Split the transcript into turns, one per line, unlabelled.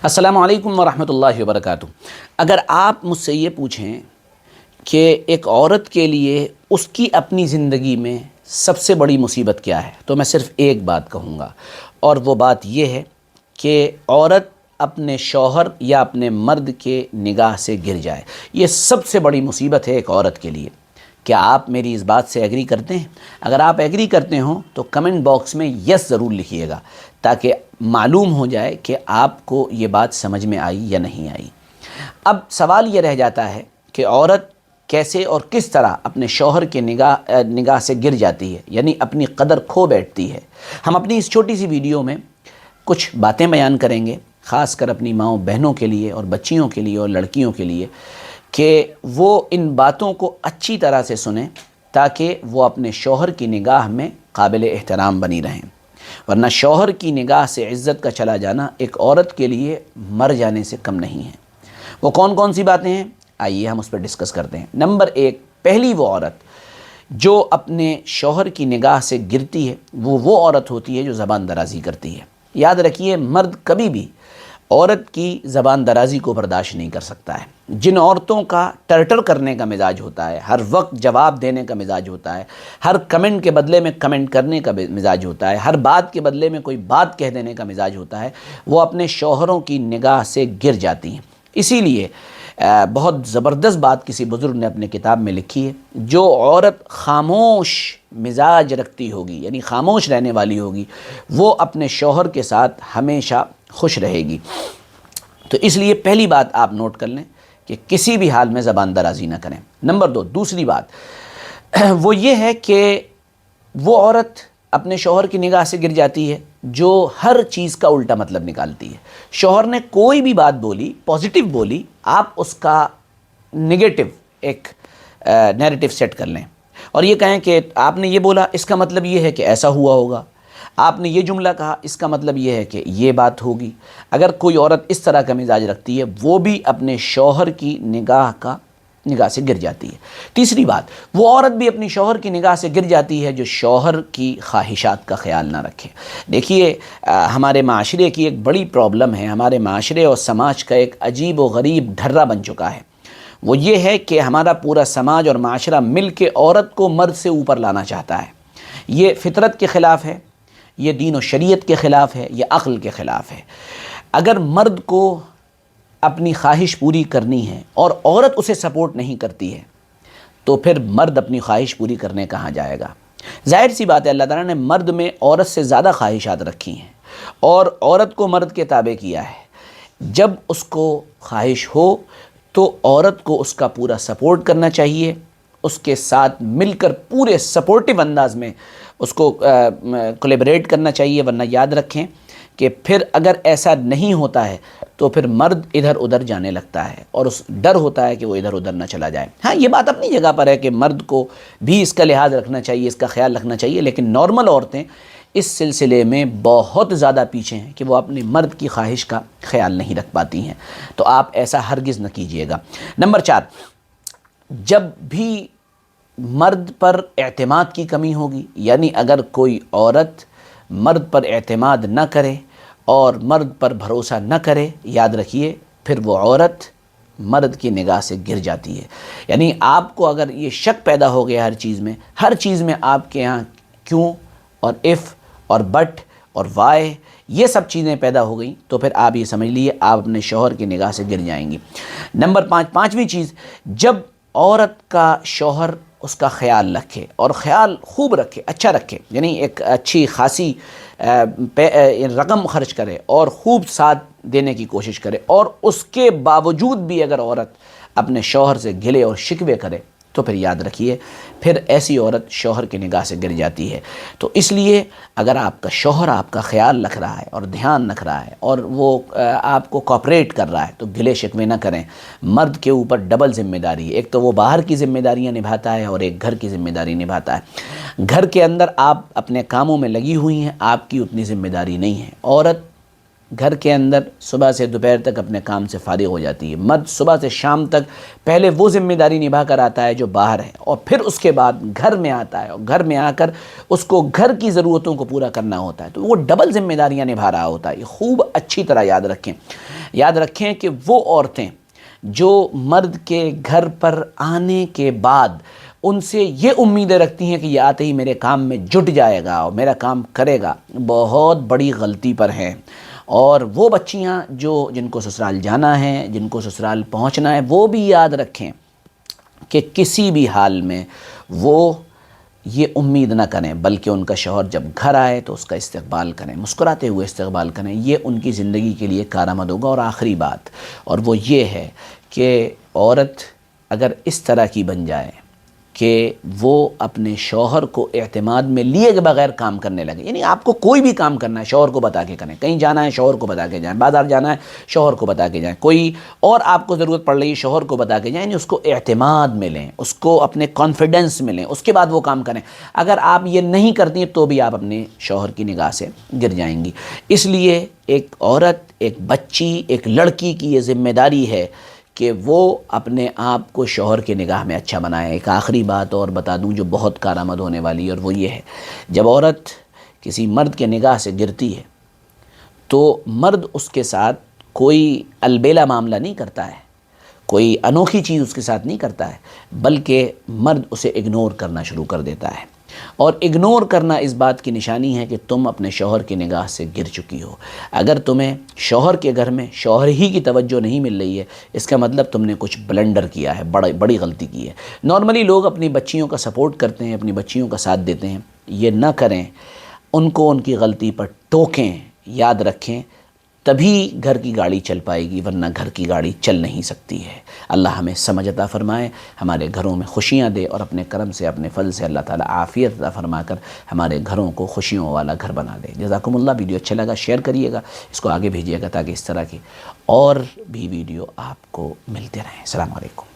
السلام علیکم ورحمۃ اللہ وبرکاتہ۔ اگر آپ مجھ سے یہ پوچھیں کہ ایک عورت کے لیے اس کی اپنی زندگی میں سب سے بڑی مصیبت کیا ہے، تو میں صرف ایک بات کہوں گا، اور وہ بات یہ ہے کہ عورت اپنے شوہر یا اپنے مرد کے نگاہ سے گر جائے۔ یہ سب سے بڑی مصیبت ہے ایک عورت کے لیے۔ کیا آپ میری اس بات سے ایگری کرتے ہیں؟ اگر آپ ایگری کرتے ہوں تو کمنٹ باکس میں یس ضرور لکھیے گا، تاکہ معلوم ہو جائے کہ آپ کو یہ بات سمجھ میں آئی یا نہیں آئی۔ اب سوال یہ رہ جاتا ہے کہ عورت کیسے اور کس طرح اپنے شوہر کے نگاہ سے گر جاتی ہے، یعنی اپنی قدر کھو بیٹھتی ہے۔ ہم اپنی اس چھوٹی سی ویڈیو میں کچھ باتیں بیان کریں گے، خاص کر اپنی ماؤں بہنوں کے لیے اور بچیوں کے لیے اور لڑکیوں کے لیے، کہ وہ ان باتوں کو اچھی طرح سے سنیں تاکہ وہ اپنے شوہر کی نگاہ میں قابل احترام بنی رہیں، ورنہ شوہر کی نگاہ سے عزت کا چلا جانا ایک عورت کے لیے مر جانے سے کم نہیں ہے۔ وہ کون کون سی باتیں ہیں، آئیے ہم اس پر ڈسکس کرتے ہیں۔ نمبر 1، پہلی وہ عورت جو اپنے شوہر کی نگاہ سے گرتی ہے وہ عورت ہوتی ہے جو زبان درازی کرتی ہے۔ یاد رکھیے، مرد کبھی بھی عورت کی زبان درازی کو برداشت نہیں کر سکتا ہے۔ جن عورتوں کا ٹرٹر کرنے کا مزاج ہوتا ہے، ہر وقت جواب دینے کا مزاج ہوتا ہے، ہر کمنٹ کے بدلے میں کمنٹ کرنے کا مزاج ہوتا ہے، ہر بات کے بدلے میں کوئی بات کہہ دینے کا مزاج ہوتا ہے، وہ اپنے شوہروں کی نگاہ سے گر جاتی ہیں۔ اسی لیے بہت زبردست بات کسی بزرگ نے اپنے کتاب میں لکھی ہے، جو عورت خاموش مزاج رکھتی ہوگی، یعنی خاموش رہنے والی ہوگی، وہ اپنے شوہر کے ساتھ ہمیشہ خوش رہے گی۔ تو اس لیے پہلی بات آپ نوٹ کر لیں کہ کسی بھی حال میں زبان درازی نہ کریں۔ نمبر 2، دوسری بات وہ یہ ہے کہ وہ عورت اپنے شوہر کی نگاہ سے گر جاتی ہے جو ہر چیز کا الٹا مطلب نکالتی ہے۔ شوہر نے کوئی بھی بات بولی، پازیٹیو بولی، آپ اس کا نگیٹو ایک نیریٹو سیٹ کر لیں اور یہ کہیں کہ آپ نے یہ بولا، اس کا مطلب یہ ہے کہ ایسا ہوا ہوگا، آپ نے یہ جملہ کہا، اس کا مطلب یہ ہے کہ یہ بات ہوگی۔ اگر کوئی عورت اس طرح کا مزاج رکھتی ہے، وہ بھی اپنے شوہر کی نگاہ سے گر جاتی ہے۔ تیسری بات، وہ عورت بھی اپنی شوہر کی نگاہ سے گر جاتی ہے جو شوہر کی خواہشات کا خیال نہ رکھے۔ دیکھیے، ہمارے معاشرے کی ایک بڑی پرابلم ہے، ہمارے معاشرے اور سماج کا ایک عجیب و غریب ڈھرا بن چکا ہے۔ وہ یہ ہے کہ ہمارا پورا سماج اور معاشرہ مل کے عورت کو مرد سے اوپر لانا چاہتا ہے۔ یہ فطرت کے خلاف ہے، یہ دین و شریعت کے خلاف ہے، یہ عقل کے خلاف ہے۔ اگر مرد کو اپنی خواہش پوری کرنی ہے اور عورت اسے سپورٹ نہیں کرتی ہے، تو پھر مرد اپنی خواہش پوری کرنے کہاں جائے گا؟ ظاہر سی بات ہے، اللہ تعالیٰ نے مرد میں عورت سے زیادہ خواہشات رکھی ہیں اور عورت کو مرد کے تابع کیا ہے۔ جب اس کو خواہش ہو تو عورت کو اس کا پورا سپورٹ کرنا چاہیے، اس کے ساتھ مل کر پورے سپورٹیو انداز میں اس کو کولیبریٹ کرنا چاہیے، ورنہ یاد رکھیں کہ پھر اگر ایسا نہیں ہوتا ہے تو پھر مرد ادھر ادھر جانے لگتا ہے اور اس ڈر ہوتا ہے کہ وہ ادھر ادھر نہ چلا جائے۔ ہاں، یہ بات اپنی جگہ پر ہے کہ مرد کو بھی اس کا لحاظ رکھنا چاہیے، اس کا خیال رکھنا چاہیے، لیکن نارمل عورتیں اس سلسلے میں بہت زیادہ پیچھے ہیں کہ وہ اپنے مرد کی خواہش کا خیال نہیں رکھ پاتی ہیں۔ تو آپ ایسا ہرگز نہ کیجیے گا۔ نمبر 4، جب بھی مرد پر اعتماد کی کمی ہوگی، یعنی اگر کوئی عورت مرد پر اعتماد نہ کرے اور مرد پر بھروسہ نہ کرے، یاد رکھیے پھر وہ عورت مرد کی نگاہ سے گر جاتی ہے۔ یعنی آپ کو اگر یہ شک پیدا ہو گیا ہر چیز میں آپ کے ہاں کیوں اور اف اور بٹ اور وائے، یہ سب چیزیں پیدا ہو گئیں، تو پھر آپ یہ سمجھ لیے آپ اپنے شوہر کی نگاہ سے گر جائیں گی۔ نمبر 5، پانچویں چیز، جب عورت کا شوہر اس کا خیال رکھے اور خیال خوب رکھے، اچھا رکھے، یعنی ایک اچھی خاصی رقم خرچ کرے اور خوب ساتھ دینے کی کوشش کرے، اور اس کے باوجود بھی اگر عورت اپنے شوہر سے گلے اور شکوے کرے، تو پھر یاد رکھیے پھر ایسی عورت شوہر کی نگاہ سے گر جاتی ہے۔ تو اس لیے اگر آپ کا شوہر آپ کا خیال رکھ رہا ہے اور دھیان رکھ رہا ہے اور وہ آپ کو کوآپریٹ کر رہا ہے، تو گلے شکوے نہ کریں۔ مرد کے اوپر ڈبل ذمہ داری ہے، ایک تو وہ باہر کی ذمہ داریاں نبھاتا ہے اور ایک گھر کی ذمہ داری نبھاتا ہے۔ گھر کے اندر آپ اپنے کاموں میں لگی ہوئی ہیں، آپ کی اتنی ذمہ داری نہیں ہے۔ عورت گھر کے اندر صبح سے دوپہر تک اپنے کام سے فارغ ہو جاتی ہے، مرد صبح سے شام تک پہلے وہ ذمہ داری نبھا کر آتا ہے جو باہر ہے، اور پھر اس کے بعد گھر میں آتا ہے، اور گھر میں آ کر اس کو گھر کی ضرورتوں کو پورا کرنا ہوتا ہے، تو وہ ڈبل ذمہ داریاں نبھا رہا ہوتا ہے۔ یہ خوب اچھی طرح یاد رکھیں کہ وہ عورتیں جو مرد کے گھر پر آنے کے بعد ان سے یہ امیدیں رکھتی ہیں کہ یہ آتے ہی میرے کام میں جٹ جائے گا اور میرا کام کرے گا، بہت بڑی غلطی پر ہیں۔ اور وہ بچیاں جن کو سسرال جانا ہے، جن کو سسرال پہنچنا ہے، وہ بھی یاد رکھیں کہ کسی بھی حال میں وہ یہ امید نہ کریں، بلکہ ان کا شوہر جب گھر آئے تو اس کا استقبال کریں، مسکراتے ہوئے استقبال کریں۔ یہ ان کی زندگی کے لیے کارآمد ہوگا۔ اور آخری بات، اور وہ یہ ہے کہ عورت اگر اس طرح کی بن جائے کہ وہ اپنے شوہر کو اعتماد میں لیے کے بغیر کام کرنے لگے، یعنی آپ کو کوئی بھی کام کرنا ہے شوہر کو بتا کے کریں، کہیں جانا ہے شوہر کو بتا کے جائیں، بازار جانا ہے شوہر کو بتا کے جائیں، کوئی اور آپ کو ضرورت پڑ رہی ہے شوہر کو بتا کے جائیں، یعنی اس کو اعتماد میں لیں، اس کو اپنے کانفیڈنس میں لیں، اس کے بعد وہ کام کریں۔ اگر آپ یہ نہیں کرتی ہیں تو بھی آپ اپنے شوہر کی نگاہ سے گر جائیں گی۔ اس لیے ایک عورت، ایک بچی، ایک لڑکی کی یہ ذمہ داری ہے کہ وہ اپنے آپ کو شوہر کی نگاہ میں اچھا بنائے۔ ایک آخری بات اور بتا دوں جو بہت کارآمد ہونے والی ہے، اور وہ یہ ہے، جب عورت کسی مرد کے نگاہ سے گرتی ہے تو مرد اس کے ساتھ کوئی البیلا معاملہ نہیں کرتا ہے، کوئی انوکھی چیز اس کے ساتھ نہیں کرتا ہے، بلکہ مرد اسے اگنور کرنا شروع کر دیتا ہے۔ اور اگنور کرنا اس بات کی نشانی ہے کہ تم اپنے شوہر کی نگاہ سے گر چکی ہو۔ اگر تمہیں شوہر کے گھر میں شوہر ہی کی توجہ نہیں مل رہی ہے، اس کا مطلب تم نے کچھ بلنڈر کیا ہے، بڑی غلطی کی ہے۔ نارملی لوگ اپنی بچیوں کا سپورٹ کرتے ہیں، اپنی بچیوں کا ساتھ دیتے ہیں، یہ نہ کریں، ان کو ان کی غلطی پر ٹوکیں، یاد رکھیں، تبھی گھر کی گاڑی چل پائے گی، ورنہ گھر کی گاڑی چل نہیں سکتی ہے۔ اللہ ہمیں سمجھ عطا فرمائے، ہمارے گھروں میں خوشیاں دے، اور اپنے کرم سے، اپنے فضل سے اللہ تعالیٰ عافیت عطا فرما کر ہمارے گھروں کو خوشیوں والا گھر بنا دے۔ جزاکم اللہ۔ ویڈیو اچھا لگا شیئر کریے گا، اس کو آگے بھیجیے گا تاکہ اس طرح کی اور بھی ویڈیو آپ کو ملتے رہیں۔ السلام علیکم۔